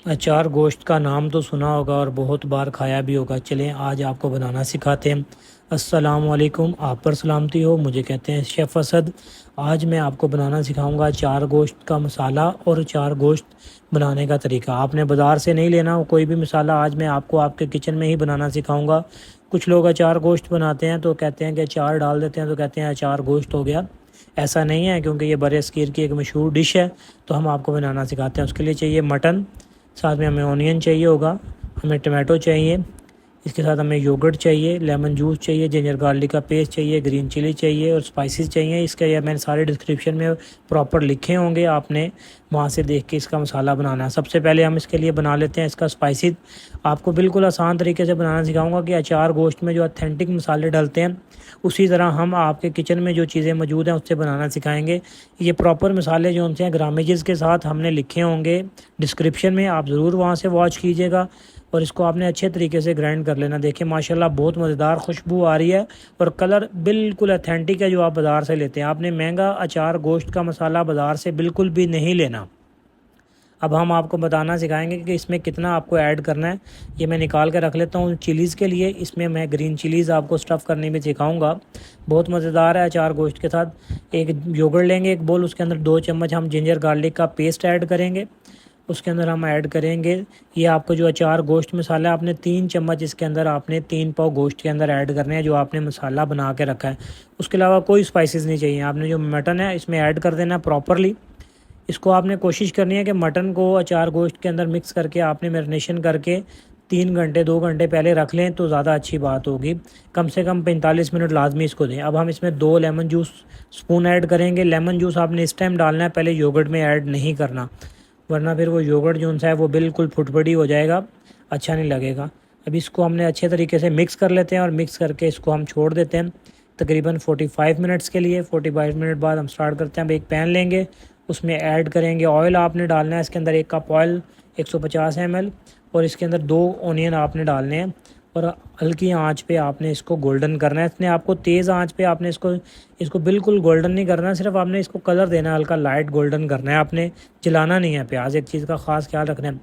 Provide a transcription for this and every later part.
अचार गोश्त का नाम तो सुना होगा और बहुत बार खाया भी होगा। चलें आज आपको बनाना सिखाते हैं। अस्सलाम वालेकुम, आप पर सलामती हो। मुझे कहते हैं शेफ़ असद। आज मैं आपको बनाना सिखाऊंगा अचार गोश्त का मसाला और अचार गोश्त बनाने का तरीका। आपने बाज़ार से नहीं लेना कोई भी मसाला, आज मैं आपको आपके किचन में ही बनाना सिखाऊंगा। कुछ लोग अचार गोश्त बनाते हैं तो कहते हैं कि अचार डाल देते हैं तो कहते हैं अचार गोश्त हो गया। ऐसा नहीं है, क्योंकि ये बरसगीर की एक मशहूर डिश है। तो हम आपको बनाना सिखाते हैं। उसके लिए चाहिए मटन, साथ में हमें ऑनियन चाहिए होगा, हमें टमाटो चाहिए, इसके साथ हमें योगर्ट चाहिए, लेमन जूस चाहिए, जिंजर गार्लिक का पेस्ट चाहिए, ग्रीन चिली चाहिए और स्पाइसेस चाहिए। इसके ये मैंने सारे डिस्क्रिप्शन में प्रॉपर लिखे होंगे, आपने वहाँ से देख के इसका मसाला बनाना है। सबसे पहले हम इसके लिए बना लेते हैं इसका स्पाइसेस। आपको बिल्कुल आसान तरीके से बनाना सिखाऊंगा कि अचार गोश्त में जो अथेंटिक मसाले डलते हैं उसी तरह हम आपके किचन में जो चीज़ें मौजूद हैं उससे बनाना सिखाएंगे। ये प्रॉपर मसाले जो उनसे हैं ग्रामेजेस के साथ हमने लिखे होंगे डिस्क्रिप्शन में, आप ज़रूर वहाँ से वॉच कीजिएगा। और इसको आपने अच्छे तरीके से ग्राइंड कर लेना। देखिए माशाल्लाह बहुत मज़ेदार खुशबू आ रही है और कलर बिल्कुल अथेंटिक है जो आप बाज़ार से लेते हैं। आपने महंगा अचार गोश्त का मसाला बाज़ार से बिल्कुल भी नहीं लेना। अब हम आपको बताना सिखाएंगे कि इसमें कितना आपको ऐड करना है। ये मैं निकाल के रख लेता हूँ चिलीज़ के लिए। इसमें मैं ग्रीन चिलीज़ आपको स्टफ़ करने में सिखाऊंगा, बहुत मज़ेदार है अचार गोश्त के साथ। एक योगर्ट लेंगे एक बोल, उसके अंदर 2 चम्मच हम जिंजर गार्लिक का पेस्ट ऐड करेंगे। उसके अंदर हम ऐड करेंगे ये आपको जो अचार गोश्त मसाला है, आपने 3 चम्मच इसके अंदर आपने 3 पाव गोश्त के अंदर ऐड करने हैं जो आपने मसाला बना के रखा है। उसके अलावा कोई स्पाइसेस नहीं चाहिए। आपने जो मटन है इसमें ऐड कर देना प्रॉपरली। इसको आपने कोशिश करनी है कि मटन को अचार गोश्त के अंदर मिक्स करके आपने मैरिनेशन करके 3 घंटे 2 घंटे पहले रख लें तो ज़्यादा अच्छी बात होगी। कम से कम 45 मिनट लाजमी इसको दें। अब हम इसमें 2 लेमन जूस स्पून ऐड करेंगे। लेमन जूस आपने इस टाइम डालना है, पहले योगर्ट में ऐड नहीं करना, वरना फिर वो योगर्ट जो सा है वो बिल्कुल फुटफुटी हो जाएगा, अच्छा नहीं लगेगा। अब इसको हमने अच्छे तरीके से मिक्स कर लेते हैं और मिक्स करके इसको हम छोड़ देते हैं तकरीबन 45 मिनट्स के लिए। 45 मिनट बाद हम स्टार्ट करते हैं। अब एक पैन लेंगे, उसमें ऐड करेंगे ऑयल। आपने डालना है इसके अंदर 1 कप ऑयल 150 ml, और इसके अंदर 2 ऑनियन आपने डालने हैं और हल्की आंच पे आपने इसको गोल्डन करना है। इसने आपको तेज़ आंच पे आपने इसको बिल्कुल गोल्डन नहीं करना, सिर्फ आपने इसको कलर देना है, हल्का लाइट गोल्डन करना है, आपने जलाना नहीं है प्याज। एक चीज़ का ख़ास ख्याल रखना है।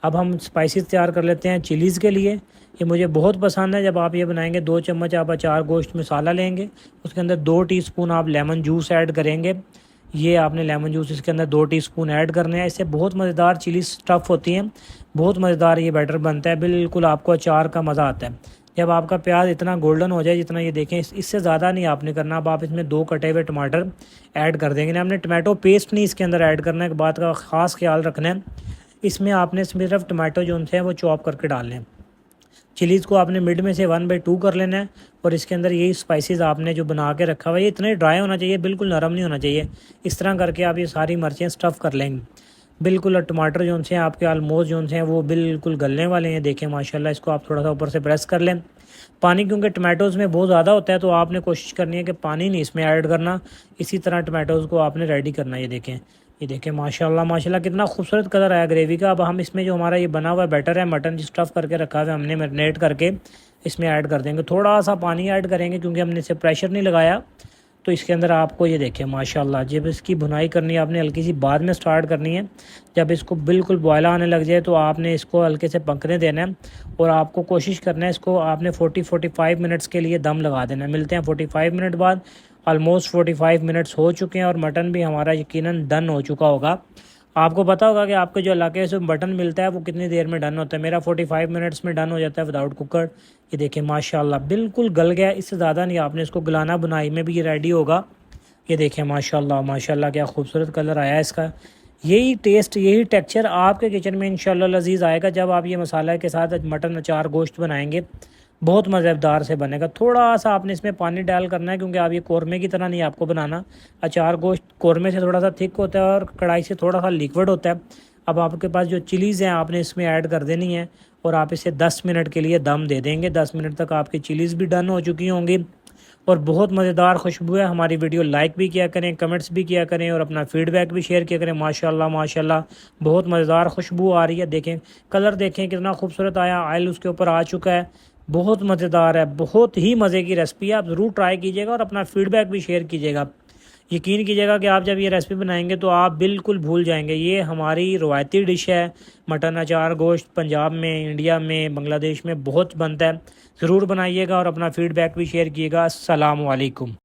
अब हम स्पाइसेस तैयार कर लेते हैं चिलीज़ के लिए। ये मुझे बहुत पसंद है। जब आप ये बनाएंगे 2 चम्मच आप अचार गोश्त मसाला लेंगे, उसके अंदर 2 टीस्पून आप लेमन जूस ऐड करेंगे। ये आपने लेमन जूस इसके अंदर 2 टीस्पून ऐड करने हैं। इससे बहुत मज़ेदार चिली स्टफ़ होती हैं, बहुत मज़ेदार ये बैटर बनता है, बिल्कुल आपको अचार का मज़ा आता है। जब आपका प्याज इतना गोल्डन हो जाए जितना ये देखें, इससे ज़्यादा नहीं आपने करना। अब आप इसमें 2 कटे हुए टमाटर ऐड कर देंगे ना, आपने टमाटो पेस्ट नहीं इसके अंदर ऐड करना है। एक बात का ख़ास ख्याल रखना है, इसमें आपने सिर्फ टमाटो जो हैं वो चॉप करके डालने हैं। चिलीज़ को आपने मिड में से 1/2 कर लेना है और इसके अंदर यही स्पाइसेस आपने जो बना के रखा हुआ है, ये इतने ड्राई होना चाहिए, बिल्कुल नरम नहीं होना चाहिए। इस तरह करके आप ये सारी मिर्चें स्टफ़ कर लेंगे बिल्कुल। और टमाटर जो हैं आपके ऑलमोस्ट जो हैं वो बिल्कुल गलने वाले हैं। देखें माशाल्लाह, इसको आप थोड़ा सा ऊपर से प्रेस कर लें। पानी क्योंकि टमाटोज़ में बहुत ज़्यादा होता है तो आपने कोशिश करनी है कि पानी नहीं इसमें ऐड करना। इसी तरह टमाटोज़ को आपने रेडी करना है। ये देखें माशाल्लाह माशाल्लाह कितना खूबसूरत कलर आया ग्रेवी का। अब हम इसमें जो हमारा ये बना हुआ बैटर है, मटन जो स्टफ़ करके रखा हुआ है हमने मैरिनेट करके, इसमें ऐड कर देंगे। थोड़ा सा पानी ऐड करेंगे क्योंकि हमने इसे प्रेशर नहीं लगाया। तो इसके अंदर आपको ये देखें माशाल्लाह, जब इसकी भुनाई करनी है आपने हल्की सी बाद में स्टार्ट करनी है। जब इसको बिल्कुल बॉयल आने लग जाए तो आपने इसको हल्के से पकने देना है और आपको कोशिश करना है इसको आपने 40-45 मिनट्स के लिए दम लगा देना है। मिलते हैं 45 मिनट बाद। ऑलमोस्ट 45 मिनट्स हो चुके हैं और मटन भी हमारा यकीनन डन हो चुका होगा। आपको पता होगा कि आपके जो इलाके से मटन मिलता है वो कितनी देर में डन होता है। मेरा 45 मिनट्स में डन हो जाता है विदाउट कुकर। ये देखें माशाल्लाह बिल्कुल गल गया, इससे ज़्यादा नहीं आपने इसको गलाना, बुनाई में भी ये रेडी होगा। ये देखें माशाल्लाह माशाल्लाह क्या खूबसूरत कलर आया है इसका। यही टेस्ट यही टेक्सचर आपके किचन में इंशाल्लाह लजीज आएगा जब आप ये मसाला के साथ मटन अचार गोश्त बनाएंगे, बहुत मज़ेदार से बनेगा। थोड़ा सा आपने इसमें पानी डाल करना है क्योंकि आप ये कौरमे की तरह नहीं आपको बनाना। अचार गोश्त कौरमे से थोड़ा सा थिक होता है और कढ़ाई से थोड़ा सा लिक्विड होता है। अब आपके पास जो चिलीज़ हैं आपने इसमें ऐड कर देनी है और आप इसे 10 मिनट के लिए दम दे देंगे। 10 मिनट तक आपकी चिलीज़ भी डन हो चुकी होंगी और बहुत मज़ेदार खुशबू है। हमारी वीडियो लाइक भी किया करें, कमेंट्स भी किया करें और अपना फ़ीडबैक भी शेयर किया करें। माशाल्लाह माशाल्लाह बहुत मज़ेदार खुशबू आ रही है। देखें कलर देखें कितना खूबसूरत आया, ऑयल उसके ऊपर आ चुका है, बहुत मज़ेदार है, बहुत ही मज़े की रेसिपी है। आप ज़रूर ट्राई कीजिएगा और अपना फ़ीडबैक भी शेयर कीजिएगा। यकीन कीजिएगा कि आप जब ये रेसिपी बनाएंगे तो आप बिल्कुल भूल जाएंगे। ये हमारी रवायती डिश है। मटन अचार गोश्त पंजाब में, इंडिया में, बांग्लादेश में बहुत बनता है। ज़रूर बनाइएगा और अपना फ़ीडबैक भी शेयर कीजिएगा। अस्सलाम वालेकुम।